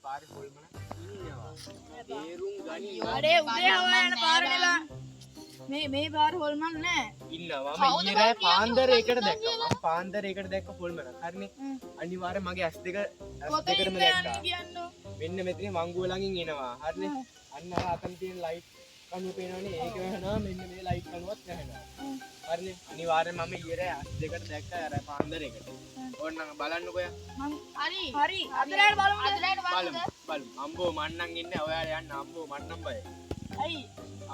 පාරේ හොල්මන ඉන්නවා. තේරුම් ගනි. අනේ උදේ හොයන පාරේ මේ පාර හොල්මන් නෑ. ඉන්නවා. මම ඊයේ පාන්දරයකට දැක්කා. මම පාන්දරයකට දැක්ක හොල්මන. හරිනේ. අනිවාර්යෙන් මගේ ඇස් දෙකටම දැක්කා. මෙන්න මෙතන මංගුව ළඟින් එනවා. හරිනේ. අන්න අතන තියෙන ලයිට් කණුව පේනවනේ. ඒක වෙනවා. මෙන්න මේ ලයිට් කණුවත් වැහෙනවා. හරිනේ. අනිවාර්යෙන් මම ඊයේ ඇස් දෙකට දැක්කා අර පාන්දරයකට. ඕන්නම් බලන්නකෝ යා. හරි. අදලට බලමු. බලමු. අම්බෝ මන්නම් ඉන්නේ. ඔයාලා යන්න අම්බෝ මන්නම් බය. හරි.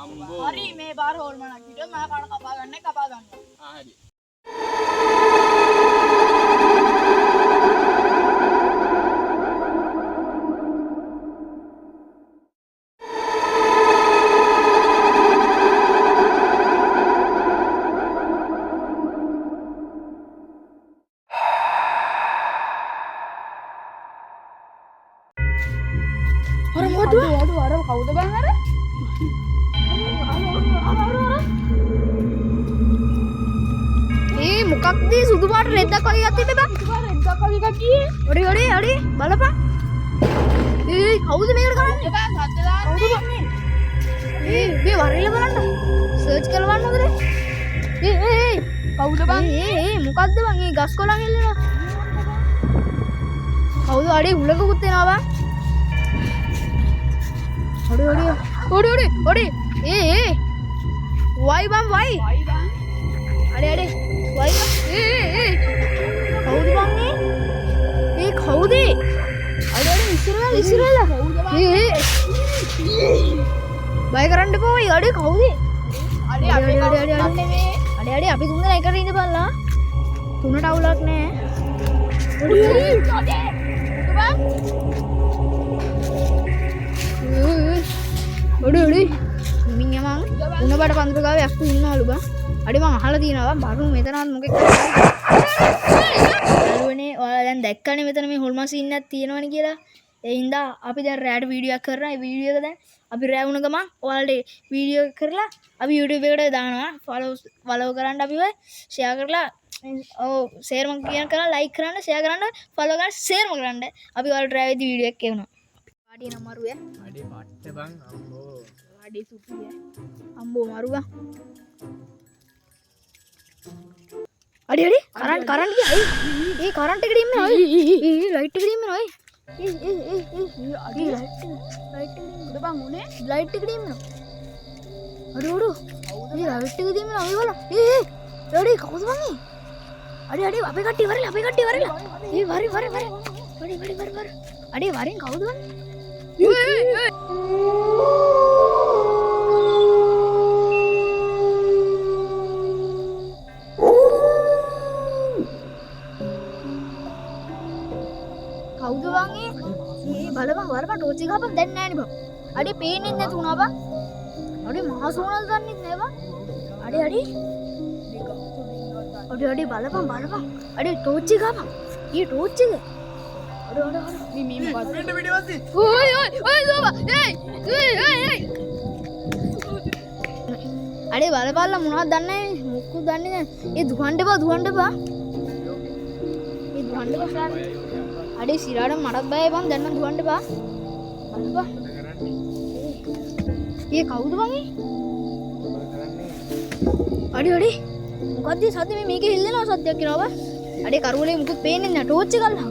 අම්බෝ. හරි මේ පාර හොල්මනක් හිටියොත් මම කන කපා ගන්නවා. හරි. අර කවුද බං අර? මොකක්ද සුදු පාට රෙද්දක් වගේ එකක් තිබ්බේ බං. රෙද්දක් වගේ එකක් කියේ. ඔඩි බලපන්. කවුද මේකට කරන්නේ? බං සද්ද දාන්නේ. මේ වරිල බලන්න. සර්ච් කරලා බලන්න හොඳට. කවුද බං? මොකක්ද බං? මේ ගස් කොළන් එල්ලෙනවා. කවුද අඩේ උලකුත් එනවා බං. ඔඩි වයි බං වයි. අඩේ වයි කවුද බං මේ කවුද අඩේ ඉස්සරහලා බය කරන්න එපා ඔය අඩේ කවුද අඩේ අපි තුන් දෙනා එකට ඉන්න බලලා තුනට අවුලක් නෑ ඔඩි මින් යමන් උණ බඩ පන්දර ගාවේ යක්කු ඉන්නවලු බං අඩේ මං අහලා තියෙනවා බරු මෙතනත් මොකෙක් යාළුවනේ ඔයාලා දැන් දැක්කනේ මෙතන මේ හොල්මන් සීන් එකක් තියෙනවනේ කියලා ඒ හින්දා අපි දැන් රෑට වීඩියෝ එකක් කරනවා ඒ වීඩියෝ එක දැන් අපි රෑ වුණ ගමන් ඔයාලට වීඩියෝ එක කරලා අපි YouTube එකට දානවා ෆලෝ කරන්න අපිව ෂෙයා කරලා ඔව් ෂෙයාර් මං කියන කරලා ලයික් කරන්න ෂෙයා කරන්න ෆලෝ කරන්න ෂෙයාර් කරන්න අපි ඔයාලට රෑවේදී වීඩියෝ එකක් එවනවා පාටිය නම් මරුවේ අඩේ පට්ට බං අම්බෝ අඩේ සුපිය අම්බෝ මරුවා අඩේ කරන්ට් ගියා ඒ කරන්ට් එකට ඉන්නේ ඔය ලයිට් එකට ඉන්නේ ඔය අඩේ ලයිට් එකට බං උනේ ලයිට් එකට ඉන්නේ අඩේ ඒ ලයිට් එකට ඉන්නේ ඔය වල අඩේ කවුද බං අඩේ අපේ කට්ටිය වරලා ඒ වරි අඩේ වරෙන් කවුද බං කවුද බං බලපන් වරපන් ටෝච් එක ගහපන් දැන් නෑනේ බං අඩේ පේන්නේ නැතු වුණා බං අඩේ මහා සෝනල් දන්නෙත් නෑ බං අඩේ බලපන් අඩේ ටෝච් එක ගහපන් ඊ ටෝච් එක අඩේ මේ මොකද වෙන්න වීඩියෝ වස්සේ ඔය සෝබා අඩේ බලපල්ලා මොනවද දන්නේ මොකක්ද දන්නේ නැහැ ඒ දුවන්න බා ඒ දුවන්න බා අඩේ සිරාට මටත් බයයි බං දැන් නම් දුවන්න බා බලපන් ඒ කවුද බං අඩේ මොකද්ද සද්ද මේකේ හිල්ලෙනවා සද්දයක් කියනවා බා අඩේ කරුවලේ මුකුත් පේන්නේ නැහැ ටෝච් එක ගල්ලා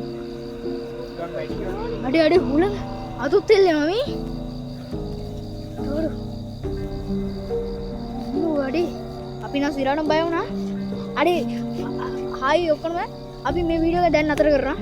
අඩේ හුල අතුත් එල්ලෙනවා මේ අඩේ අපි නම් සිරාට බය වුණා අඩේ හායි ඔක්කොම අපි මේ වීඩියෝ එක දැන් නතර කරනවා